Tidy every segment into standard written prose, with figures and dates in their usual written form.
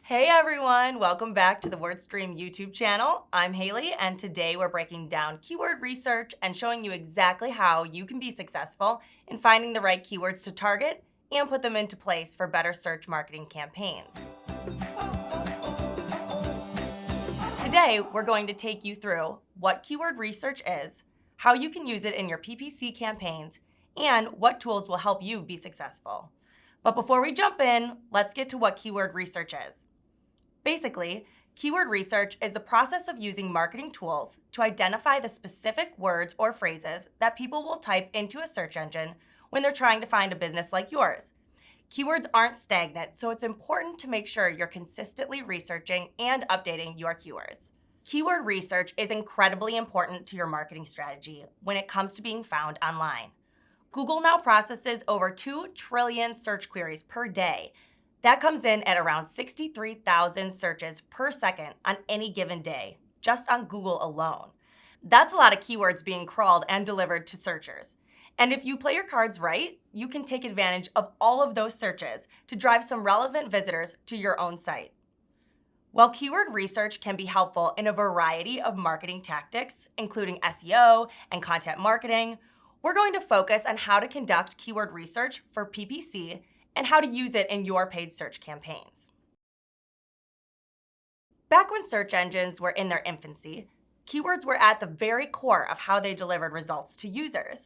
Hey everyone, welcome back to the WordStream YouTube channel. I'm Haley, and today we're breaking down keyword research and showing you exactly how you can be successful in finding the right keywords to target and put them into place for better search marketing campaigns. Today, we're going to take you through what keyword research is, how you can use it in your PPC campaigns, and what tools will help you be successful. But before we jump in, let's get to what keyword research is. Basically, keyword research is the process of using marketing tools to identify the specific words or phrases that people will type into a search engine when they're trying to find a business like yours. Keywords aren't stagnant, so it's important to make sure you're consistently researching and updating your keywords. Keyword research is incredibly important to your marketing strategy when it comes to being found online. Google now processes over 2 trillion search queries per day. That comes in at around 63,000 searches per second on any given day, just on Google alone. That's a lot of keywords being crawled and delivered to searchers. And if you play your cards right, you can take advantage of all of those searches to drive some relevant visitors to your own site. While keyword research can be helpful in a variety of marketing tactics, including SEO and content marketing, we're going to focus on how to conduct keyword research for PPC and how to use it in your paid search campaigns. Back when search engines were in their infancy, keywords were at the very core of how they delivered results to users.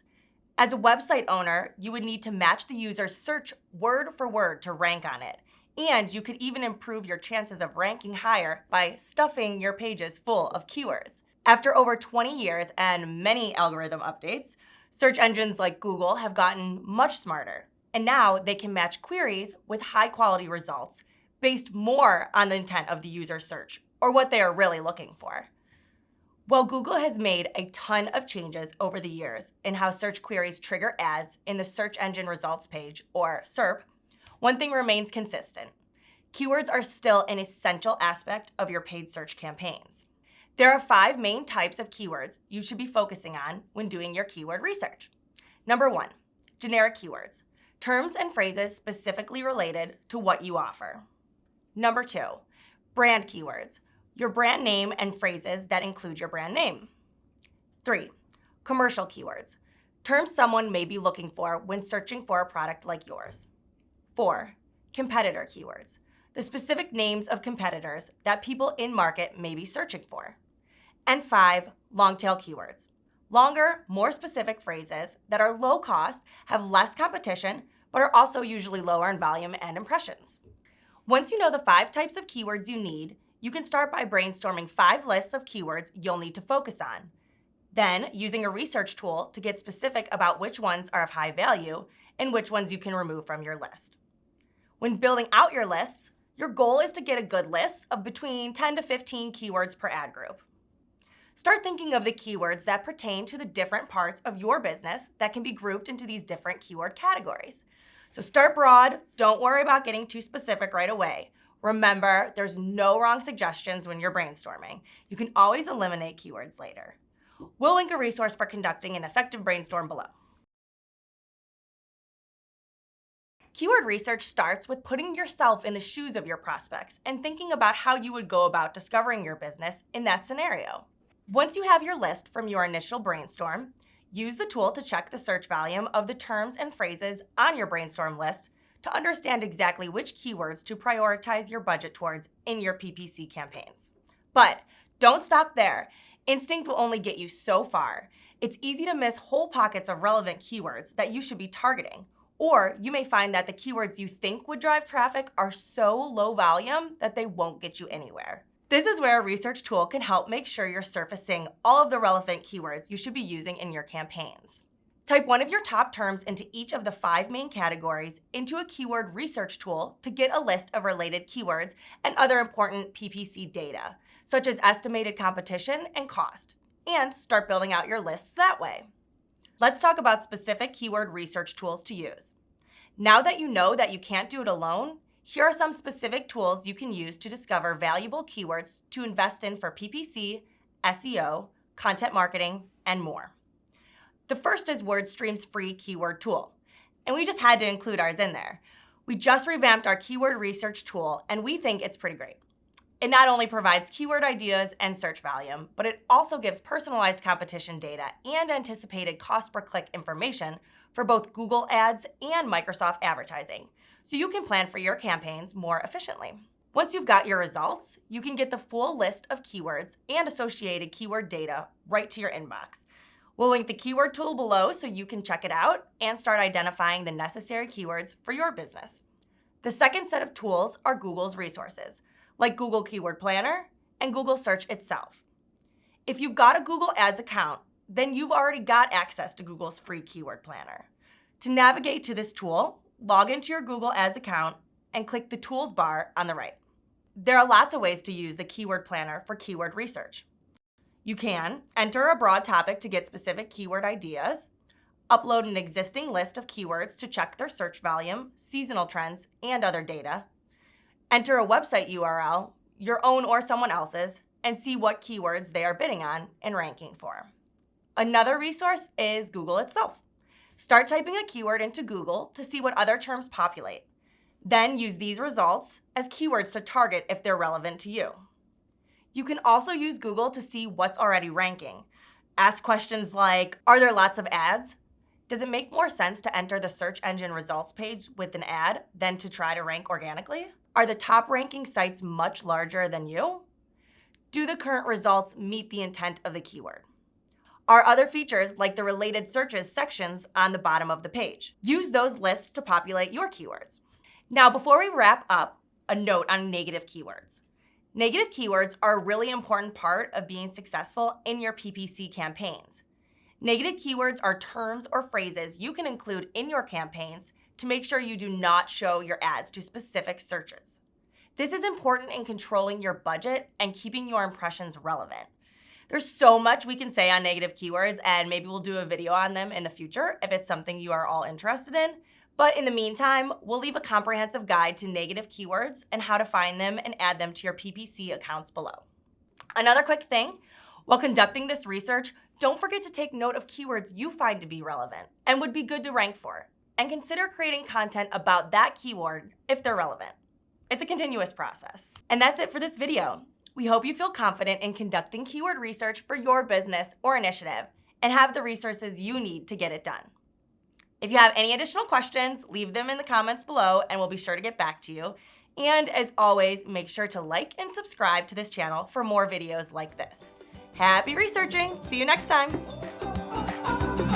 As a website owner, you would need to match the user's search word for word to rank on it, and you could even improve your chances of ranking higher by stuffing your pages full of keywords. After over 20 years and many algorithm updates, search engines like Google have gotten much smarter, and now they can match queries with high-quality results based more on the intent of the user's search or what they are really looking for. While Google has made a ton of changes over the years in how search queries trigger ads in the search engine results page, or SERP, one thing remains consistent. Keywords are still an essential aspect of your paid search campaigns. There are 5 main types of keywords you should be focusing on when doing your keyword research. Number 1, generic keywords, terms and phrases specifically related to what you offer. Number 2, brand keywords, your brand name and phrases that include your brand name. 3, commercial keywords, terms someone may be looking for when searching for a product like yours. 4, competitor keywords, the specific names of competitors that people in market may be searching for. And 5, long-tail keywords, longer, more specific phrases that are low cost, have less competition, but are also usually lower in volume and impressions. Once you know the 5 types of keywords you need, you can start by brainstorming 5 lists of keywords you'll need to focus on. Then, using a research tool to get specific about which ones are of high value and which ones you can remove from your list. When building out your lists, your goal is to get a good list of between 10 to 15 keywords per ad group. Start thinking of the keywords that pertain to the different parts of your business that can be grouped into these different keyword categories. So start broad, don't worry about getting too specific right away. Remember, there's no wrong suggestions when you're brainstorming. You can always eliminate keywords later. We'll link a resource for conducting an effective brainstorm below. Keyword research starts with putting yourself in the shoes of your prospects and thinking about how you would go about discovering your business in that scenario. Once you have your list from your initial brainstorm, use the tool to check the search volume of the terms and phrases on your brainstorm list to understand exactly which keywords to prioritize your budget towards in your PPC campaigns. But don't stop there. Instinct will only get you so far. It's easy to miss whole pockets of relevant keywords that you should be targeting, or you may find that the keywords you think would drive traffic are so low volume that they won't get you anywhere. This is where a research tool can help make sure you're surfacing all of the relevant keywords you should be using in your campaigns. Type one of your top terms into each of the 5 main categories into a keyword research tool to get a list of related keywords and other important PPC data, such as estimated competition and cost, and start building out your lists that way. Let's talk about specific keyword research tools to use. Now that you know that you can't do it alone, here are some specific tools you can use to discover valuable keywords to invest in for PPC, SEO, content marketing, and more. The first is WordStream's free keyword tool, and we just had to include ours in there. We just revamped our keyword research tool, and we think it's pretty great. It not only provides keyword ideas and search volume, but it also gives personalized competition data and anticipated cost per click information for both Google Ads and Microsoft Advertising, so you can plan for your campaigns more efficiently. Once you've got your results, you can get the full list of keywords and associated keyword data right to your inbox. We'll link the keyword tool below so you can check it out and start identifying the necessary keywords for your business. The second set of tools are Google's resources, like Google Keyword Planner and Google Search itself. If you've got a Google Ads account, then you've already got access to Google's free Keyword Planner. To navigate to this tool, log into your Google Ads account and click the Tools bar on the right. There are lots of ways to use the Keyword Planner for keyword research. You can enter a broad topic to get specific keyword ideas, upload an existing list of keywords to check their search volume, seasonal trends, and other data, enter a website URL, your own or someone else's, and see what keywords they are bidding on and ranking for. Another resource is Google itself. Start typing a keyword into Google to see what other terms populate. Then use these results as keywords to target if they're relevant to you. You can also use Google to see what's already ranking. Ask questions like, are there lots of ads? Does it make more sense to enter the search engine results page with an ad than to try to rank organically? Are the top ranking sites much larger than you? Do the current results meet the intent of the keyword? Are other features like the related searches sections on the bottom of the page? Use those lists to populate your keywords. Now, before we wrap up, a note on negative keywords. Negative keywords are a really important part of being successful in your PPC campaigns. Negative keywords are terms or phrases you can include in your campaigns to make sure you do not show your ads to specific searches. This is important in controlling your budget and keeping your impressions relevant. There's so much we can say on negative keywords, and maybe we'll do a video on them in the future if it's something you are all interested in. But in the meantime, we'll leave a comprehensive guide to negative keywords and how to find them and add them to your PPC accounts below. Another quick thing, while conducting this research, don't forget to take note of keywords you find to be relevant and would be good to rank for, and consider creating content about that keyword if they're relevant. It's a continuous process. And that's it for this video. We hope you feel confident in conducting keyword research for your business or initiative and have the resources you need to get it done. If you have any additional questions, leave them in the comments below and we'll be sure to get back to you. And as always, make sure to like and subscribe to this channel for more videos like this. Happy researching! See you next time!